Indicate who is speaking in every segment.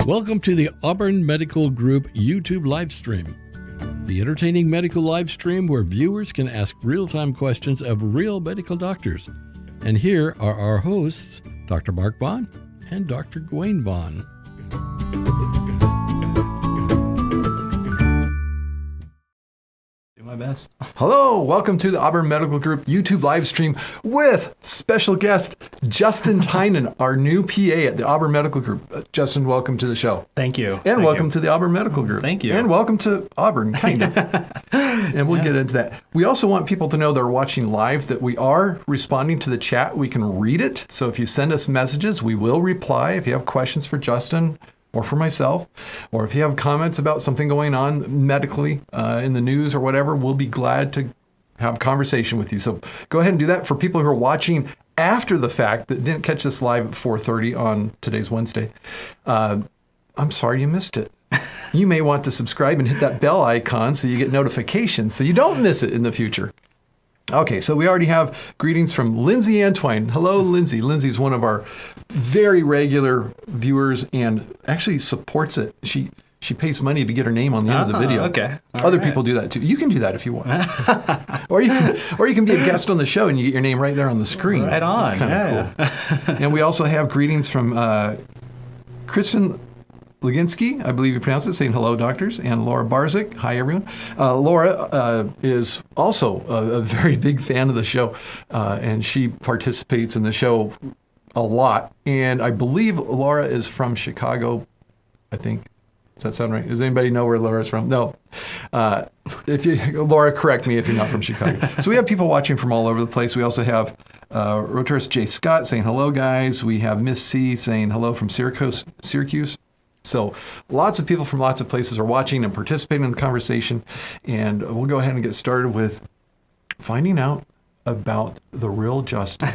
Speaker 1: Welcome to the Auburn Medical Group YouTube live stream, the entertaining medical live stream where viewers can ask real-time questions of real medical doctors. And here are our hosts, Dr. Mark Vaughn and Dr. Gwen Vaughn.
Speaker 2: My best.
Speaker 3: Hello, welcome to the Auburn Medical Group YouTube live stream with special guest Justin Tynan, our new PA at the Auburn Medical Group. Justin, welcome to the show.
Speaker 2: Thank you.
Speaker 3: And welcome to the Auburn Medical Group.
Speaker 2: Thank you.
Speaker 3: And welcome to Auburn, kind of. And we'll get into that. We also want people to know that are watching live that we are responding to the chat. We can read it. So if you send us messages, we will reply. If you have questions for Justin or for myself, or if you have comments about something going on medically in the news or whatever, we'll be glad to have a conversation with you. So go ahead and do that. For people who are watching after the fact that didn't catch this live at 4:30 on today's Wednesday, I'm sorry you missed it. You may want to subscribe and hit that bell icon so you get notifications so you don't miss it in the future. Okay, so we already have greetings from Lindsay Antwine. Hello, Lindsay. Lindsay's one of our very regular viewers and actually supports it. She pays money to get her name on the end of the video.
Speaker 2: Okay.
Speaker 3: Other people do that too. You can do that if you want. or you can be a guest on the show and you get your name right there on the screen.
Speaker 2: Right on.
Speaker 3: It's kind of cool. And we also have greetings from Kristen Leginsky, I believe you pronounce it, saying hello, doctors, and Laura Barzik. Hi, everyone. Laura is also a very big fan of the show, and she participates in the show a lot. And I believe Laura is from Chicago, I think. Does that sound right? Does anybody know where Laura's from? No. Laura, correct me if you're not from Chicago. So we have people watching from all over the place. We also have Rotorus J. Scott saying hello, guys. We have Miss C saying hello from Syracuse. So lots of people from lots of places are watching and participating in the conversation. And we'll go ahead and get started with finding out about the real Justin.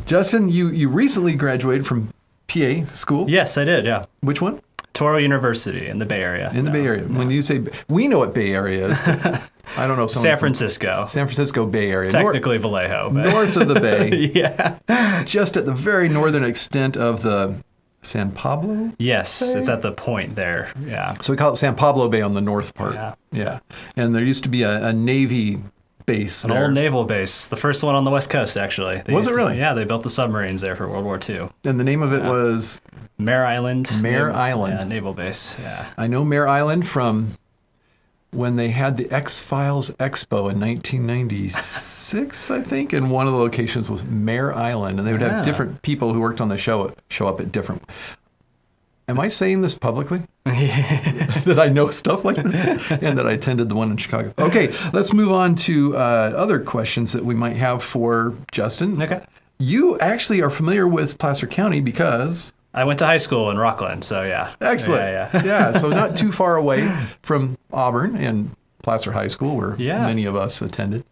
Speaker 3: Justin, you recently graduated from PA school?
Speaker 2: Yes, I did, yeah.
Speaker 3: Which one?
Speaker 2: Toro University in the Bay Area.
Speaker 3: In the Bay Area. When you say, we know what Bay Area is, but I don't know.
Speaker 2: San Francisco.
Speaker 3: San Francisco Bay Area.
Speaker 2: Technically Vallejo. But
Speaker 3: North of the Bay.
Speaker 2: Yeah.
Speaker 3: Just at the very northern extent of the San Pablo?
Speaker 2: Yes,
Speaker 3: Bay?
Speaker 2: it's at the point there, yeah.
Speaker 3: So we call it San Pablo Bay on the north part.
Speaker 2: Yeah.
Speaker 3: And there used to be a Navy base
Speaker 2: An old naval base. The first one on the West Coast, actually.
Speaker 3: Was it really?
Speaker 2: Yeah, they built the submarines there for World War II.
Speaker 3: And the name of it was?
Speaker 2: Mare Island.
Speaker 3: Mare Island.
Speaker 2: Yeah, naval base, yeah.
Speaker 3: I know Mare Island from when they had the X-Files Expo in 1996, I think, and one of the locations was Mare Island, and they would have different people who worked on the show up at different. Am I saying this publicly? That I know stuff like this, and that I attended the one in Chicago. Okay, let's move on to other questions that we might have for Justin.
Speaker 2: Okay.
Speaker 3: You actually are familiar with Placer County because
Speaker 2: I went to high school in Rockland, so yeah.
Speaker 3: Excellent. Yeah, so not too far away from Auburn and Placer High School, where many of us attended.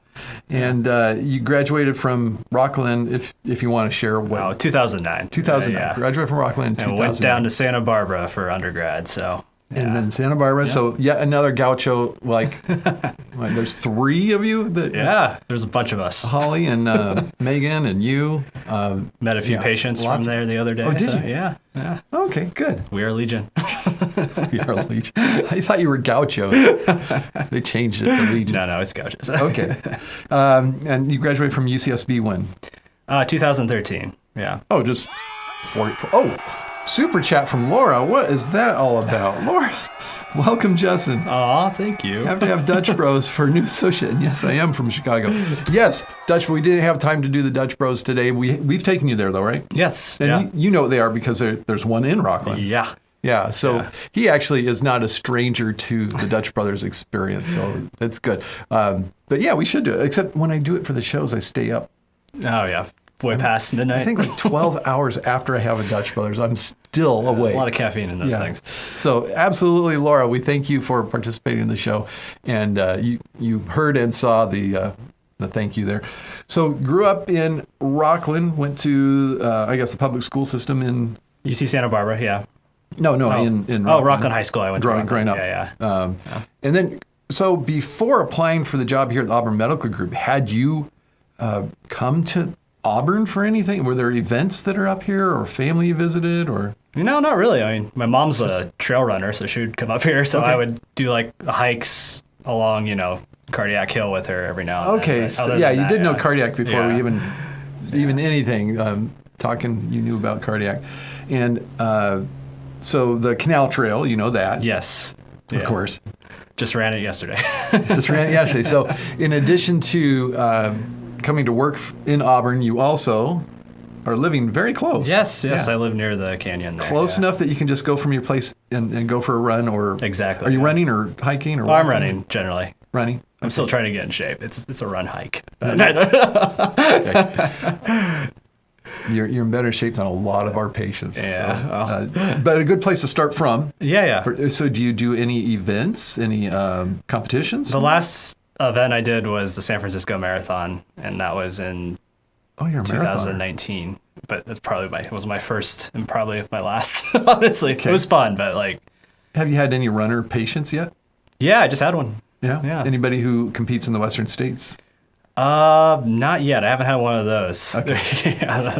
Speaker 3: And you graduated from Rockland, if you want to share what.
Speaker 2: Oh, 2009.
Speaker 3: 2009. Graduated from Rockland in 2009.
Speaker 2: And went down to Santa Barbara for undergrad, so. Yeah.
Speaker 3: And then Santa Barbara, so yet another gaucho, like there's three of you?
Speaker 2: There's a bunch of us.
Speaker 3: Holly and Megan and you.
Speaker 2: Met a few patients from there the other day.
Speaker 3: Oh, did you?
Speaker 2: Yeah.
Speaker 3: Okay, good.
Speaker 2: We are Legion.
Speaker 3: We are Legion. I thought you were gaucho. They changed it to Legion.
Speaker 2: No, it's gauchos.
Speaker 3: Okay. And you graduated from UCSB when?
Speaker 2: 2013, yeah.
Speaker 3: Oh, just 40. Oh, super chat from Laura. What is that all about? Laura, welcome, Justin.
Speaker 2: Aw, thank you.
Speaker 3: Have to have Dutch Bros for a new associate. And yes, I am from Chicago. Yes, Dutch, we didn't have time to do the Dutch Bros today. We've taken you there, though, right?
Speaker 2: Yes.
Speaker 3: And you know what they are because there's one in Rockland.
Speaker 2: Yeah.
Speaker 3: Yeah, so he actually is not a stranger to the Dutch Brothers experience, so that's good. But yeah, we should do it, except when I do it for the shows, I stay up.
Speaker 2: Oh, yeah. Way past midnight.
Speaker 3: I think like 12 hours after I have a Dutch Brothers, I'm still awake.
Speaker 2: A lot of caffeine in those things.
Speaker 3: So absolutely, Laura, we thank you for participating in the show. And you heard and saw the thank you there. So grew up in Rockland, went to, I guess, the public school system in...
Speaker 2: UC Santa Barbara, yeah.
Speaker 3: No, in Rockland.
Speaker 2: Oh, Rockland High School. I went to
Speaker 3: growing up.
Speaker 2: Yeah.
Speaker 3: And then, so before applying for the job here at the Auburn Medical Group, had you come to Auburn for anything? Were there events that are up here or family you visited or?
Speaker 2: Not really. I mean, my mom's a trail runner, so she would come up here. So
Speaker 3: Okay.
Speaker 2: I would do like hikes along, Cardiac Hill with her every now and then.
Speaker 3: Okay,
Speaker 2: But
Speaker 3: so,
Speaker 2: other
Speaker 3: yeah,
Speaker 2: than
Speaker 3: you
Speaker 2: that,
Speaker 3: did know
Speaker 2: yeah.
Speaker 3: cardiac before
Speaker 2: Yeah.
Speaker 3: we even anything. Talking, you knew about cardiac, and so the canal trail, you know that,
Speaker 2: Yes.
Speaker 3: of
Speaker 2: Yeah.
Speaker 3: course.
Speaker 2: Just ran it yesterday.
Speaker 3: Just ran it yesterday. So, in addition to coming to work in Auburn, you also are living very close.
Speaker 2: Yes.
Speaker 3: Yeah.
Speaker 2: I live near the canyon there.
Speaker 3: Close
Speaker 2: yeah.
Speaker 3: enough that you can just go from your place and go for a run, or
Speaker 2: Exactly,
Speaker 3: Are you
Speaker 2: yeah.
Speaker 3: running or hiking or?
Speaker 2: Oh, I'm
Speaker 3: walking?
Speaker 2: running generally.
Speaker 3: Running.
Speaker 2: I'm still trying to get in shape. It's a run hike.
Speaker 3: You're in better shape than a lot of our patients.
Speaker 2: Yeah.
Speaker 3: So, but a good place to start from.
Speaker 2: Yeah.
Speaker 3: So do you do any events, any competitions?
Speaker 2: The last event I did was the San Francisco Marathon, and that was in
Speaker 3: Oh, you're a marathoner.
Speaker 2: 2019. But that's probably it was my first and probably my last. Honestly,
Speaker 3: Okay.
Speaker 2: it was fun, but like,
Speaker 3: Have you had any runner patients yet?
Speaker 2: yeah, I just had one.
Speaker 3: Yeah.
Speaker 2: Yeah.
Speaker 3: Anybody who competes in the Western states?
Speaker 2: Not yet. I haven't had one of those.
Speaker 3: Okay.
Speaker 2: yeah,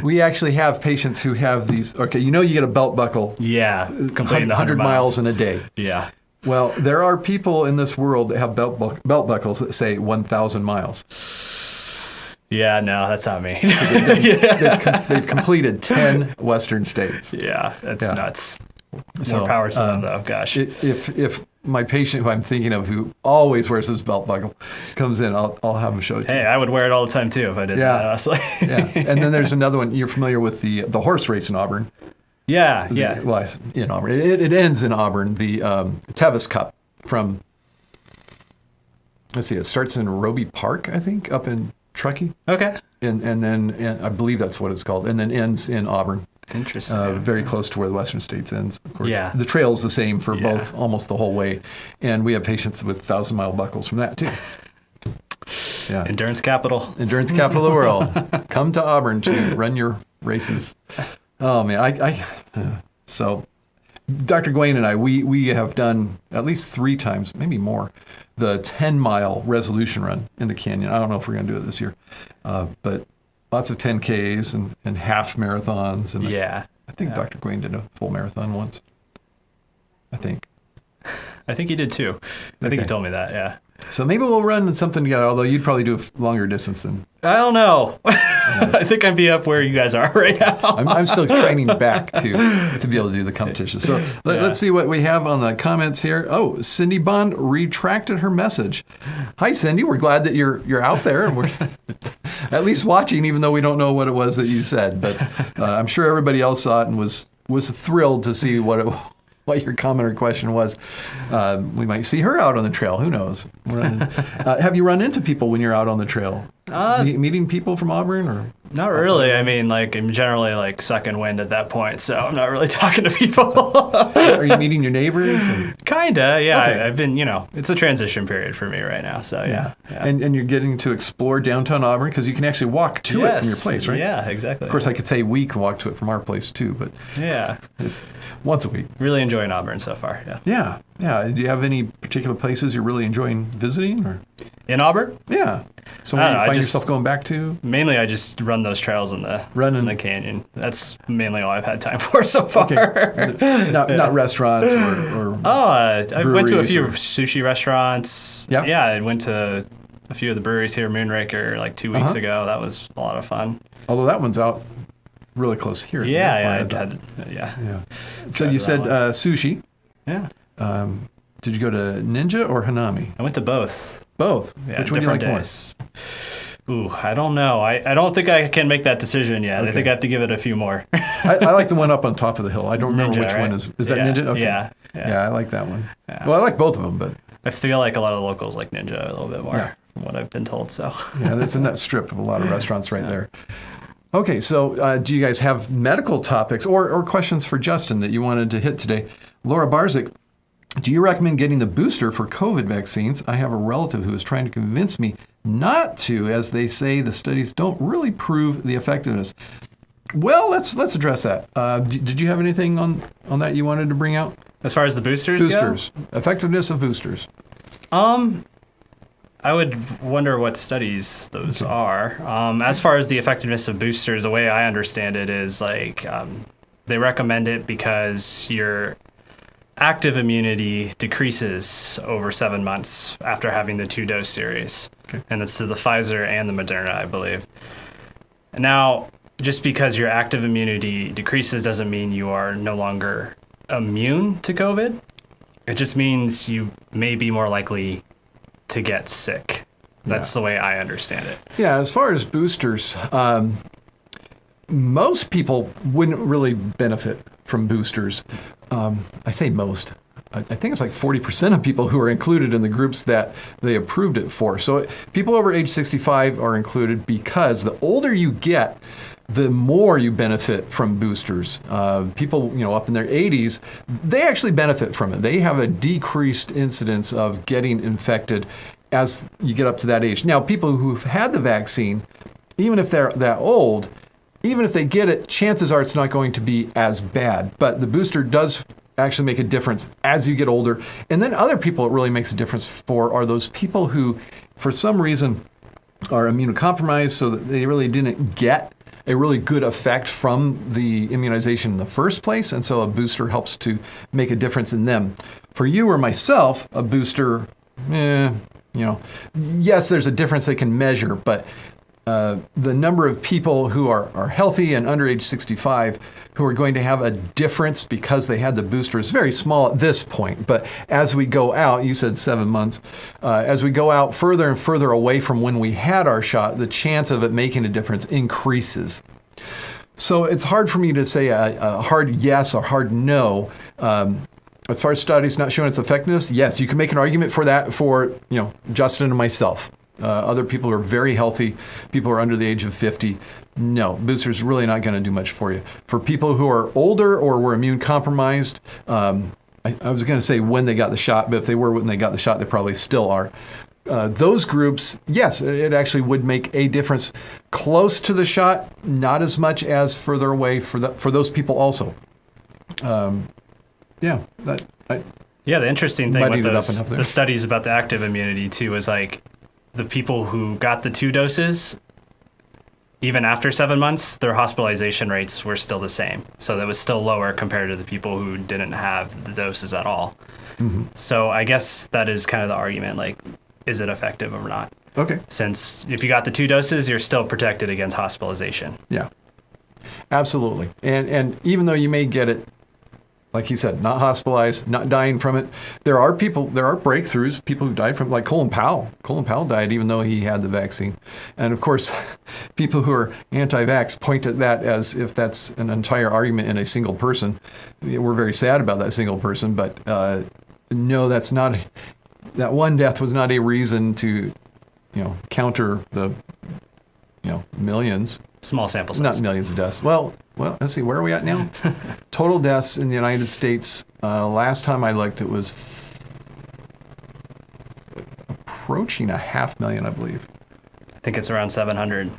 Speaker 3: We actually have patients who have these. Okay, you get a belt buckle.
Speaker 2: yeah, completing the
Speaker 3: 100 miles in a day.
Speaker 2: Yeah.
Speaker 3: Well, there are people in this world that have belt buckles that say 1,000 miles.
Speaker 2: Yeah, no, that's not me.
Speaker 3: They've completed 10 Western states.
Speaker 2: Yeah, that's
Speaker 3: Yeah.
Speaker 2: nuts.
Speaker 3: So,
Speaker 2: More power to them, though. Gosh.
Speaker 3: If my patient who I'm thinking of, who always wears his belt buckle, comes in, I'll have him show it to you.
Speaker 2: Hey, I would wear it all the time too if I did
Speaker 3: Yeah.
Speaker 2: that. Honestly.
Speaker 3: Yeah. And then there's another one. You're familiar with the horse race in Auburn?
Speaker 2: yeah.
Speaker 3: Well, in Auburn. It ends in Auburn. The Tevis Cup from, let's see, it starts in Roby Park, I think, up in Truckee.
Speaker 2: Okay.
Speaker 3: And then I believe that's what it's called. And then ends in Auburn.
Speaker 2: Interesting.
Speaker 3: Very close to where the Western States ends, of course.
Speaker 2: Yeah.
Speaker 3: The trail is the same for
Speaker 2: Yeah.
Speaker 3: both almost the whole way. And we have patients with 1,000-mile buckles from that, too. Yeah.
Speaker 2: Endurance capital.
Speaker 3: Endurance capital of the world. Come to Auburn to run your races. Oh, man. So Dr. Gawain and I, we have done at least 3 times, maybe more, the 10-mile resolution run in the canyon. I don't know if we're going to do it this year, but lots of 10Ks and half marathons. And
Speaker 2: Yeah.
Speaker 3: I think Dr. Gawain did a full marathon once. I think.
Speaker 2: I think you did too. I think
Speaker 3: Okay.
Speaker 2: you told me that. Yeah.
Speaker 3: So maybe we'll run something together, although you'd probably do a longer distance than
Speaker 2: I don't know. I think I'd be up where you guys are right now.
Speaker 3: I'm still training back to be able to do the competition. So let's see what we have on the comments here. Oh, Cindy Bond retracted her message. Hi, Cindy. We're glad that you're out there and we're at least watching, even though we don't know what it was that you said. But I'm sure everybody else saw it and was thrilled to see what your comment or question was. We might see her out on the trail. Who knows? Have you run into people when you're out on the trail? Meeting people from Auburn or?
Speaker 2: Not really. I mean, like, I'm generally like sucking wind at that point, so I'm not really talking to people.
Speaker 3: Are you meeting your neighbors?
Speaker 2: Kinda, yeah.
Speaker 3: Okay.
Speaker 2: I've been, it's a transition period for me right now, so yeah.
Speaker 3: And you're getting to explore downtown Auburn because you can actually walk to it from your place, right?
Speaker 2: Yeah, exactly.
Speaker 3: Of course, I could say we can walk to it from our place too, but
Speaker 2: Yeah.
Speaker 3: once a week.
Speaker 2: Really enjoying Auburn so far, yeah.
Speaker 3: Yeah, yeah. Do you have any particular places you're really enjoying visiting? Or
Speaker 2: In Auburn?
Speaker 3: yeah, so
Speaker 2: I
Speaker 3: where
Speaker 2: don't
Speaker 3: you
Speaker 2: know, I
Speaker 3: find
Speaker 2: just-
Speaker 3: yourself going back to?
Speaker 2: Mainly, I just run those trails in the canyon. That's mainly all I've had time for so far.
Speaker 3: Okay, not restaurants or
Speaker 2: Oh, I went to a
Speaker 3: breweries
Speaker 2: few
Speaker 3: or-
Speaker 2: sushi restaurants.
Speaker 3: Yeah?
Speaker 2: Yeah, I went to a few of the breweries here, Moonraker, like 2 weeks ago. That was a lot of fun.
Speaker 3: although that one's out really close here. at the airport.
Speaker 2: Yeah.
Speaker 3: Yeah. So
Speaker 2: Tried
Speaker 3: you
Speaker 2: that
Speaker 3: said
Speaker 2: one.
Speaker 3: sushi.
Speaker 2: Yeah.
Speaker 3: Did you go to Ninja or Hanami?
Speaker 2: I went to both.
Speaker 3: Both.
Speaker 2: Yeah,
Speaker 3: Which one do you
Speaker 2: different
Speaker 3: like
Speaker 2: days. Ooh, I don't know. I don't think I can make that decision yet. I
Speaker 3: Okay.
Speaker 2: think I have to give it a few more.
Speaker 3: I like the one up on top of the hill. I don't remember
Speaker 2: Ninja,
Speaker 3: which one
Speaker 2: right?
Speaker 3: is. Is that
Speaker 2: Yeah,
Speaker 3: Ninja? Okay.
Speaker 2: yeah.
Speaker 3: I like that one.
Speaker 2: Yeah.
Speaker 3: Well, I like both of them, but
Speaker 2: I feel like a lot of the locals like Ninja a little bit more,
Speaker 3: Yeah.
Speaker 2: from what I've been told. So.
Speaker 3: yeah, that's in that strip of a lot of restaurants right there. Okay, so do you guys have medical topics or questions for Justin that you wanted to hit today? Laura Barzik, do you recommend getting the booster for COVID vaccines? I have a relative who is trying to convince me not to, as they say the studies don't really prove the effectiveness. Well, let's address that. Did you have anything on that you wanted to bring out?
Speaker 2: As far as the boosters go?
Speaker 3: Effectiveness of boosters.
Speaker 2: I would wonder what studies those are. As far as the effectiveness of boosters, the way I understand it is like they they recommend it because your active immunity decreases over 7 months after having the 2-dose series.
Speaker 3: Okay.
Speaker 2: And it's to the Pfizer and the Moderna, I believe. Now, just because your active immunity decreases doesn't mean you are no longer immune to COVID. It just means you may be more likely to get sick. That's the way I understand it.
Speaker 3: Yeah, as far as boosters, most people wouldn't really benefit from boosters. I say most. I think it's like 40% of people who are included in the groups that they approved it for. So people over age 65 are included because the older you get, the more you benefit from boosters. People, up in their 80s, they actually benefit from it. They have a decreased incidence of getting infected as you get up to that age. Now, people who've had the vaccine, even if they're that old, even if they get it, chances are it's not going to be as bad. But the booster does actually make a difference as you get older. And then other people it really makes a difference for are those people who, for some reason, are immunocompromised so that they really didn't get a really good effect from the immunization in the first place. And so a booster helps to make a difference in them. For you or myself, a booster, yes, there's a difference they can measure, but the number of people who are healthy and under age 65 who are going to have a difference because they had the booster is very small at this point. But as we go out, you said 7 months, as we go out further and further away from when we had our shot, the chance of it making a difference increases. So it's hard for me to say a hard yes or hard no. As far as studies not showing its effectiveness, yes, you can make an argument for that for Justin and myself. Other people who are very healthy, people who are under the age of 50, no, booster's really not going to do much for you. For people who are older or were immune compromised, I was going to say when they got the shot, but if they were when they got the shot, they probably still are. Those groups, yes, it actually would make a difference close to the shot, not as much as further away for those people also. The
Speaker 2: interesting thing with the studies about the active immunity too is like the people who got the 2 doses, even after 7 months, their hospitalization rates were still the same. So that was still lower compared to the people who didn't have the doses at all. Mm-hmm. So I guess that is kind of the argument, like, is it effective or not?
Speaker 3: Okay.
Speaker 2: Since if you got the 2 doses, you're still protected against hospitalization.
Speaker 3: Yeah, absolutely. And even though you may get it, like he said, not hospitalized, not dying from it. There are breakthroughs, people who died from, like Colin Powell. Colin Powell died even though he had the vaccine. And of course, people who are anti-vax point at that as if that's an entire argument in a single person. We're very sad about that single person, but no, that's not, that one death was not a reason to, counter the, millions.
Speaker 2: Small sample size.
Speaker 3: Not millions of deaths. Well, let's see, where are we at now? Total deaths in the United States, last time I looked, it was approaching 500,000, I believe.
Speaker 2: I think it's around 700.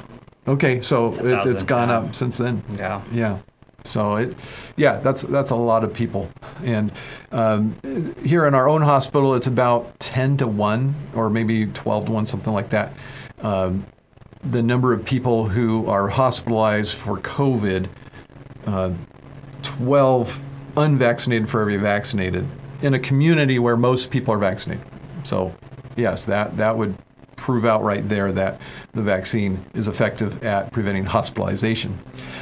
Speaker 3: Okay, so it's gone up since then.
Speaker 2: Yeah.
Speaker 3: Yeah. So that's a lot of people. And here in our own hospital, it's about 10 to 1 or maybe 12 to 1, something like that. The number of people who are hospitalized for COVID, 12 unvaccinated for every vaccinated in a community where most people are vaccinated. So yes, that would prove out right there that the vaccine is effective at preventing hospitalization.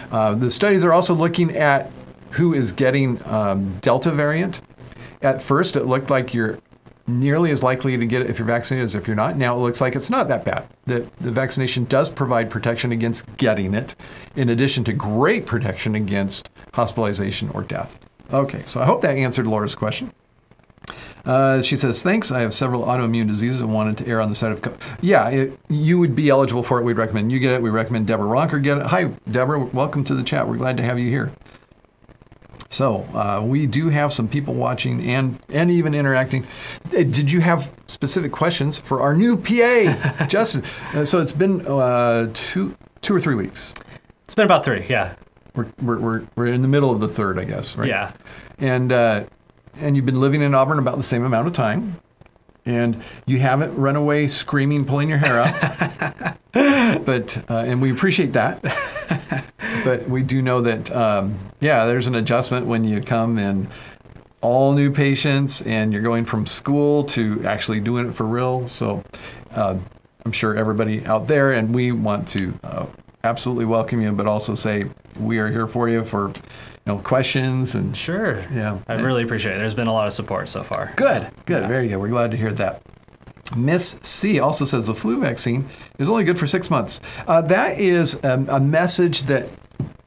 Speaker 3: The studies are also looking at who is getting Delta variant. At first, it looked like you're nearly as likely to get it if you're vaccinated as if you're not. Now it looks like it's not that bad. The vaccination does provide protection against getting it, in addition to great protection against hospitalization or death. Okay, so I hope that answered Laura's question. She says, thanks. I have several autoimmune diseases and wanted to err on the side of COVID. Yeah, you would be eligible for it. We'd recommend you get it. We recommend Deborah Ronker get it. Hi, Deborah. Welcome to the chat. We're glad to have you here. So we do have some people watching and even interacting. Did you have specific questions for our new PA, Justin? So it's been 2 or 3 weeks.
Speaker 2: It's been about 3, yeah.
Speaker 3: We're in the middle of the 3rd, I guess, right?
Speaker 2: Yeah.
Speaker 3: And you've been living in Auburn about the same amount of time, and you haven't run away screaming, pulling your hair out. But and we appreciate that. But we do know that, there's an adjustment when you come in all new patients and you're going from school to actually doing it for real. So I'm sure everybody out there, and we want to absolutely welcome you, but also say we are here for you for questions and
Speaker 2: sure.
Speaker 3: Yeah,
Speaker 2: I really appreciate it. There's been a lot of support so far.
Speaker 3: Good.
Speaker 2: Yeah.
Speaker 3: Very good. We're glad to hear that. Miss C also says the flu vaccine is only good for 6 months. That is a message that,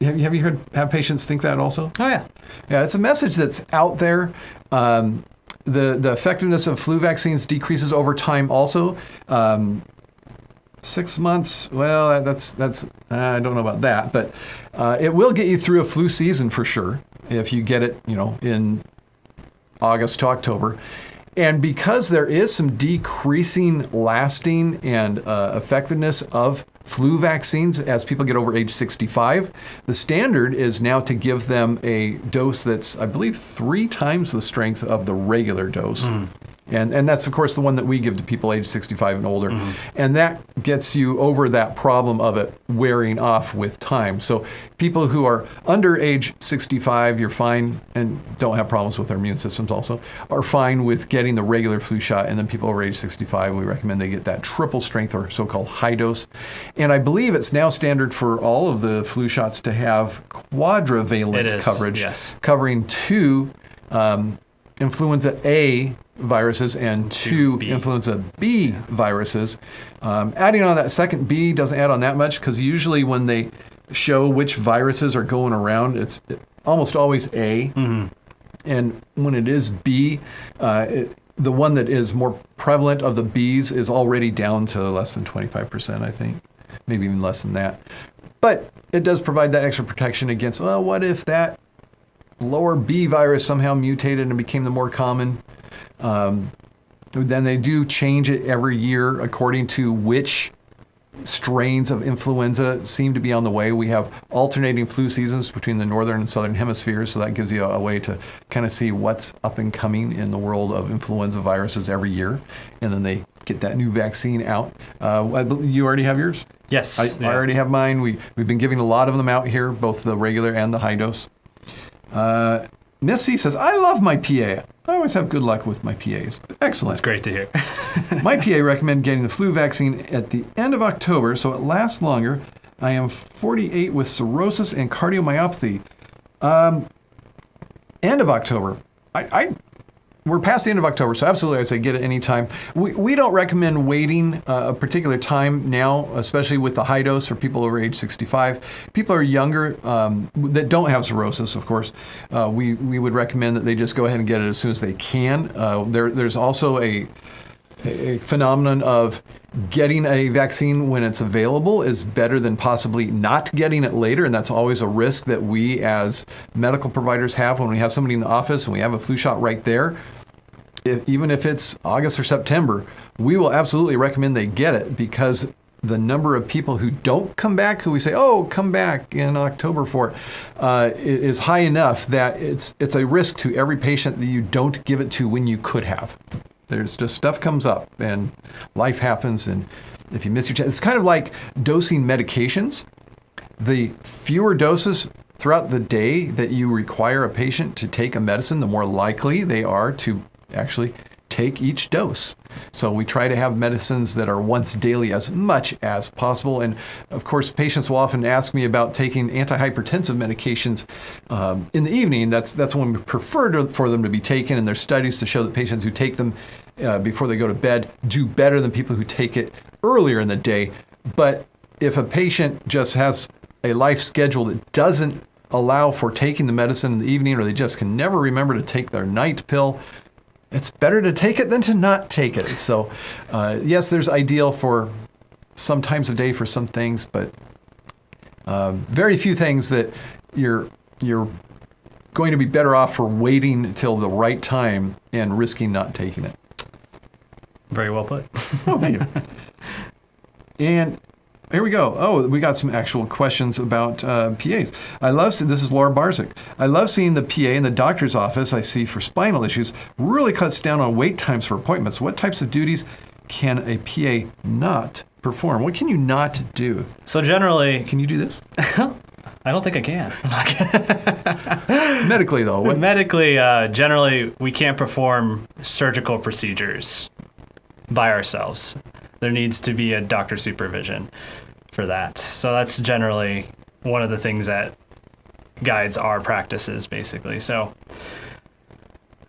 Speaker 3: have you have patients think that also?
Speaker 2: Oh, yeah.
Speaker 3: Yeah, it's a message that's out there. The effectiveness of flu vaccines decreases over time also. 6 months, well, that's I don't know about that, but it will get you through a flu season for sure if you get it, in August to October. And because there is some decreasing lasting and effectiveness of flu vaccines as people get over age 65, the standard is now to give them a dose that's, I believe, 3 times the strength of the regular dose. And that's, of course, the one that we give to people age 65 and older. And that gets you over that problem of it wearing off with time. So people who are under age 65, you're fine, and don't have problems with their immune systems also, are fine with getting the regular flu shot. And then people over age 65, we recommend they get that triple strength or so-called high dose. And I believe it's now standard for all of the flu shots to have quadrivalent coverage,
Speaker 2: yes.
Speaker 3: covering 2 influenza A viruses and 2 influenza B viruses. Adding on that second B doesn't add on that much, because usually when they show which viruses are going around, it's almost always A. And when it is B, the one that is more prevalent of the Bs is already down to less than 25%, I think. Maybe even less than that. But it does provide that extra protection against, well, what if that lower B virus somehow mutated and became the more common? Then they do change it every year according to which strains of influenza seem to be on the way. We have alternating flu seasons between the northern and southern hemispheres, so that gives you a way to kind of see what's up and coming in the world of influenza viruses every year. And then they get that new vaccine out. You already have yours?
Speaker 2: Yes.
Speaker 3: I already have mine. We've been giving a lot of them out here, both the regular and the high dose. Miss C says, I love my PA. I always have good luck with my PAs. Excellent.
Speaker 2: That's great to hear.
Speaker 3: My PA recommend getting the flu vaccine at the end of October so it lasts longer. I am 48 with cirrhosis and cardiomyopathy. End of October. We're past the end of October, so absolutely I'd say get it anytime. We don't recommend waiting a particular time now, especially with the high dose for people over age 65. People are younger that don't have cirrhosis, of course. We would recommend that they just go ahead and get it as soon as they can. There's also a phenomenon of getting a vaccine when it's available is better than possibly not getting it later, and that's always a risk that we as medical providers have when we have somebody in the office and we have a flu shot right there. Even if it's August or September, we will absolutely recommend they get it, because the number of people who don't come back, who we say, oh, come back in October for it, is high enough that it's a risk to every patient that you don't give it to when you could have. There's just stuff comes up and life happens, and if you miss your chance, it's kind of like dosing medications. The fewer doses throughout the day that you require a patient to take a medicine, the more likely they are to actually take each dose. So we try to have medicines that are once daily as much as possible. And of course, patients will often ask me about taking antihypertensive medications in the evening. That's when we prefer for them to be taken. And there's studies to show that patients who take them before they go to bed do better than people who take it earlier in the day. But if a patient just has a life schedule that doesn't allow for taking the medicine in the evening, or they just can never remember to take their night pill, it's better to take it than to not take it. So, yes, there's ideal for some times a day for some things, but very few things that you're going to be better off for waiting until the right time and risking not taking it.
Speaker 2: Very well put.
Speaker 3: Oh, thank you. And here we go. Oh, we got some actual questions about PAs. This is Laura Barzik. I love seeing the PA in the doctor's office I see for spinal issues. Really cuts down on wait times for appointments. What types of duties can a PA not perform? What can you not do?
Speaker 2: So generally...
Speaker 3: Can you do this?
Speaker 2: I don't think I can.
Speaker 3: Medically, though. What?
Speaker 2: Medically, generally, we can't perform surgical procedures by ourselves. There needs to be a doctor supervision for that. So that's generally one of the things that guides our practices, basically. So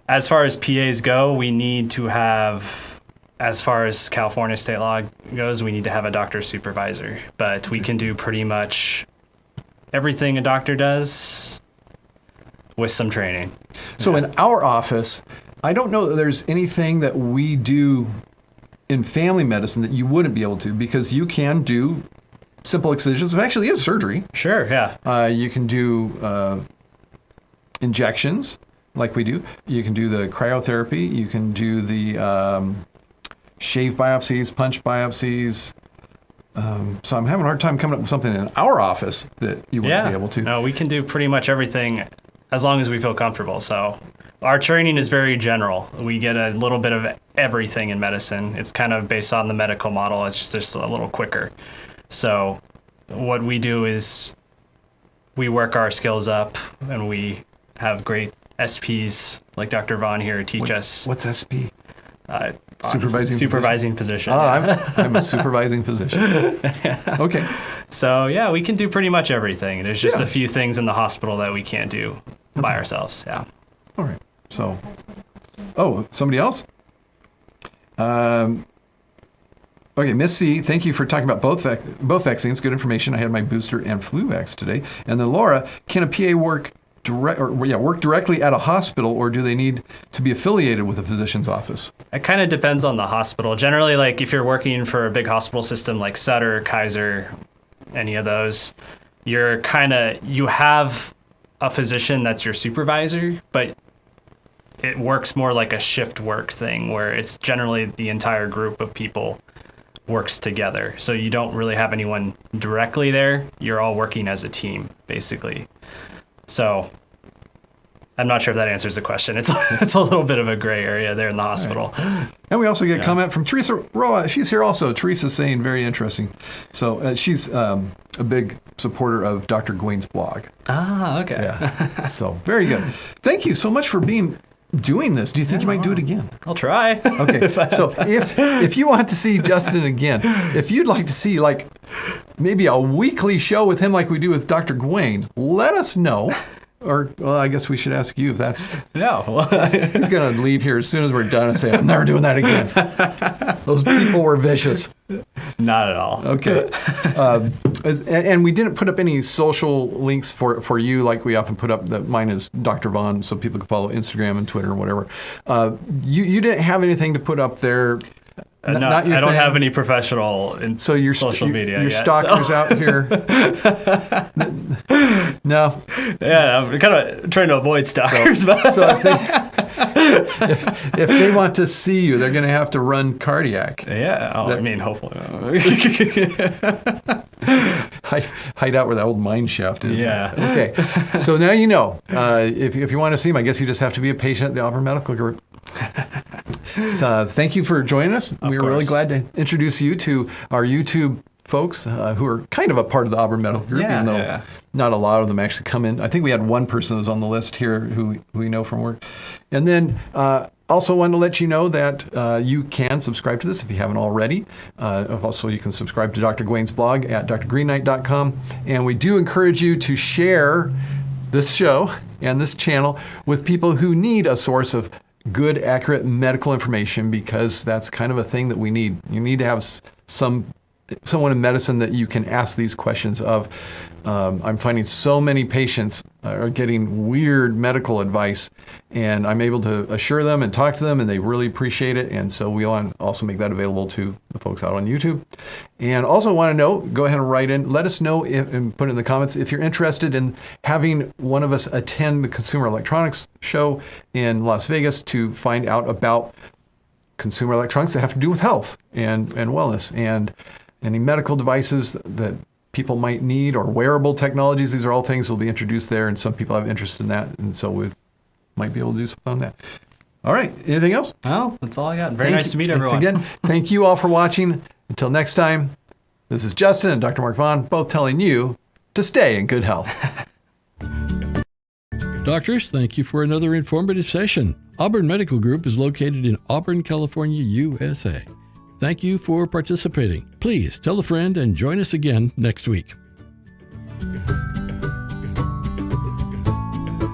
Speaker 2: as far as PAs go, we need to have, as far as California state law goes, we need to have a doctor supervisor. But we can do pretty much everything a doctor does with some training.
Speaker 3: So in our office, I don't know that there's anything that we do in family medicine that you wouldn't be able to, because you can do simple excisions. It actually is surgery.
Speaker 2: Sure, yeah.
Speaker 3: You can do injections like we do. You can do the cryotherapy. You can do the shave biopsies, punch biopsies. So I'm having a hard time coming up with something in our office that you wouldn't be able to.
Speaker 2: No, we can do pretty much everything as long as we feel comfortable. So our training is very general. We get a little bit of everything in medicine. It's kind of based on the medical model. It's just a little quicker. So what we do is we work our skills up, and we have great SPs like Dr. Vaughn here teach us.
Speaker 3: What's SP?
Speaker 2: Supervising physician.
Speaker 3: Oh, I'm a supervising physician. Okay.
Speaker 2: So yeah, we can do pretty much everything. There's just a few things in the hospital that we can't do by ourselves. Yeah.
Speaker 3: All right. So, somebody else? Okay, Miss C, thank you for talking about both vaccines. Good information. I had my booster and flu vax today. And then Laura, can a PA work directly at a hospital, or do they need to be affiliated with a physician's office?
Speaker 2: It kind of depends on the hospital. Generally, like if you're working for a big hospital system like Sutter, Kaiser, any of those, you have a physician that's your supervisor, but it works more like a shift work thing where it's generally the entire group of people works together. So you don't really have anyone directly there. You're all working as a team, basically. So I'm not sure if that answers the question. It's a little bit of a gray area there in the hospital.
Speaker 3: Right. And we also get a comment from Teresia Rowatt. She's here also. Teresa's saying very interesting. So she's a big supporter of Dr. Gawain's blog.
Speaker 2: Ah, okay.
Speaker 3: Yeah. So very good. Thank you so much for doing this. Do you think you might do it again?
Speaker 2: I'll try.
Speaker 3: Okay. So if you want to see Justin again, if you'd like to see like maybe a weekly show with him like we do with Dr. Gawain, let us know. Or, well, I guess we should ask you if that's...
Speaker 2: No.
Speaker 3: He's going to leave here as soon as we're done and say, I'm never doing that again. Those people were vicious.
Speaker 2: Not at all.
Speaker 3: Okay. And we didn't put up any social links for you like we often put up. Mine is Dr. Vaughn, so people can follow Instagram and Twitter and whatever. You didn't have anything to put up there.
Speaker 2: No, I don't have any professional social media
Speaker 3: your
Speaker 2: yet.
Speaker 3: Stalkers out here. No.
Speaker 2: Yeah, I'm kind of trying to avoid stalkers.
Speaker 3: So if they want to see you, they're going to have to run cardiac.
Speaker 2: Yeah, I mean, hopefully.
Speaker 3: Hide out where that old mine shaft is.
Speaker 2: Yeah.
Speaker 3: Okay. So now you know. If you want to see him, I guess you just have to be a patient at the Auburn Medical Group. So thank you for joining us. We were really glad to introduce you to our YouTube folks who are kind of a part of the Auburn Medical Group, even though not a lot of them actually come in. I think we had one person who's on the list here who we know from work. And then also wanted to let you know that you can subscribe to this if you haven't already. Also, you can subscribe to Dr. Gawain's blog at drgreenknight.com. And we do encourage you to share this show and this channel with people who need a source of good, accurate medical information, because that's kind of a thing that we need. You need to have someone in medicine that you can ask these questions of. I'm finding so many patients are getting weird medical advice, and I'm able to assure them and talk to them, and they really appreciate it. And so we want to also make that available to the folks out on YouTube. And also want to know, go ahead and write in. Let us know and put it in the comments if you're interested in having one of us attend the Consumer Electronics Show in Las Vegas to find out about consumer electronics that have to do with health and wellness and any medical devices that people might need, or wearable technologies. These are all things that will be introduced there, and some people have interest in that, and so we might be able to do something on that. All right. Anything else?
Speaker 2: Oh, that's all I got. Very nice to meet everyone.
Speaker 3: Again, thank you all for watching. Until next time, this is Justin and Dr. Mark Vaughn, both telling you to stay in good health.
Speaker 1: Doctors, thank you for another informative session. Auburn Medical Group is located in Auburn, California, USA. Thank you for participating. Please tell a friend and join us again next week.